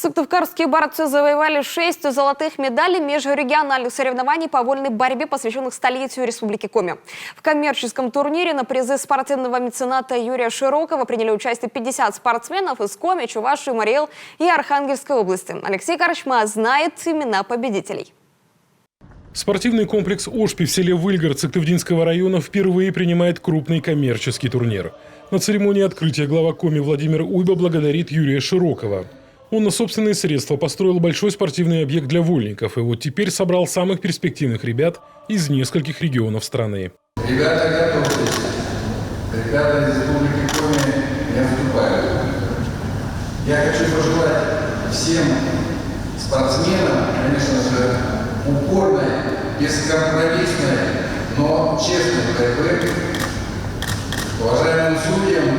Сыктывкарские борцы завоевали 6 золотых медалей межрегиональных соревнований по вольной борьбе, посвященных столетию Республики Коми. В коммерческом турнире на призы спортивного мецената Юрия Широкова приняли участие 50 спортсменов из Коми, Чувашии, Мариэл и Архангельской области. Алексей Корчма знает имена победителей. Спортивный комплекс «Ошпи» в селе Выльгород Сыктывдинского района впервые принимает крупный коммерческий турнир. На церемонии открытия глава Коми Владимир Уйба благодарит Юрия Широкова. Он на собственные средства построил большой спортивный объект для вольников и вот теперь собрал самых перспективных ребят из нескольких регионов страны. Ребята, готовьтесь. Ребята из Республики Коми не отступают. Я хочу пожелать всем спортсменам, конечно же, упорной, бескомпромиссной, но честной борьбы. Уважаемым судьям,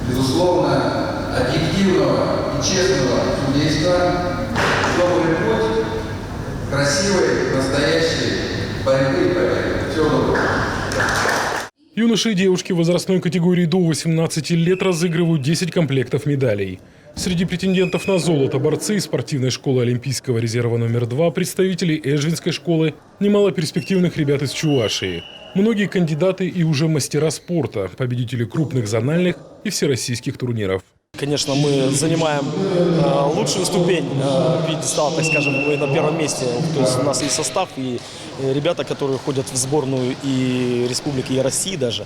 безусловно, объективного и честного судейства, добрый путь, красивой, настоящей борьбы и победы. Всего доброго. Юноши и девушки возрастной категории до 18 лет разыгрывают 10 комплектов медалей. Среди претендентов на золото борцы из спортивной школы Олимпийского резерва номер 2, представители Эжвинской школы, немало перспективных ребят из Чувашии. Многие кандидаты и уже мастера спорта, победители крупных зональных и всероссийских турниров. Конечно, мы занимаем лучшую ступень пьедестала, так скажем, мы на первом месте. То есть у нас есть состав и ребята, которые ходят в сборную и республики, и России даже.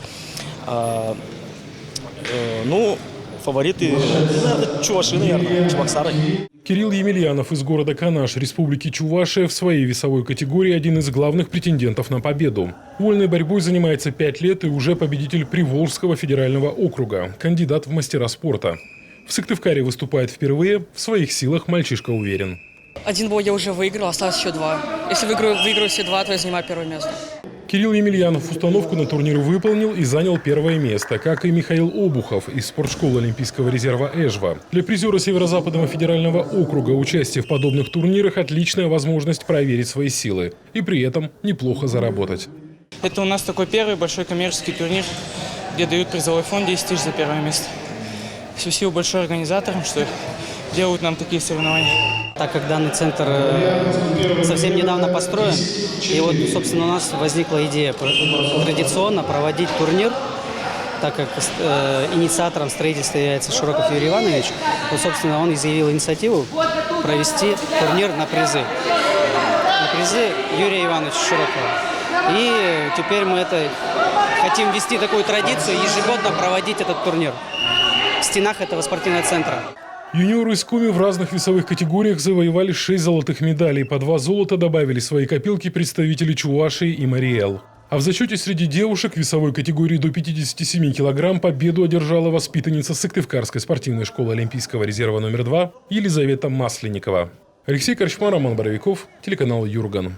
Ну, фавориты, наверное, чуваши, наверное, чебоксары. Кирилл Емельянов из города Канаш, Республики Чувашия, в своей весовой категории один из главных претендентов на победу. Вольной борьбой занимается 5 лет и уже победитель Приволжского федерального округа, кандидат в мастера спорта. В Сыктывкаре выступает впервые, в своих силах мальчишка уверен. Один бой я уже выиграл, осталось еще 2. Если выиграю все 2, то я занимаю первое место. Кирилл Емельянов установку на турнир выполнил и занял первое место, как и Михаил Обухов из спортшколы Олимпийского резерва «Эжва». Для призера Северо-Западного федерального округа участие в подобных турнирах – отличная возможность проверить свои силы и при этом неплохо заработать. Это у нас такой первый большой коммерческий турнир, где дают призовой фонд 10 тысяч за первое место. Спасибо большое организаторам, что делают нам такие соревнования. Так как данный центр совсем недавно построен, и вот, собственно, у нас возникла идея традиционно проводить турнир, так как инициатором строительства является Широков Юрий Иванович, вот, собственно, он изъявил инициативу провести турнир на призы. На призы Юрия Ивановича Широкова. И теперь мы хотим ввести такую традицию, ежегодно проводить этот турнир в стенах этого спортивного центра. Юниоры из Коми в разных весовых категориях завоевали 6 золотых медалей. По 2 золота добавили в свои копилки представители Чувашии и Мариэл. А в зачете среди девушек весовой категории до 57 килограмм победу одержала воспитанница Сыктывкарской спортивной школы Олимпийского резерва номер 2 Елизавета Масленникова. Алексей Корчма, Роман Боровиков, телеканал Юрган.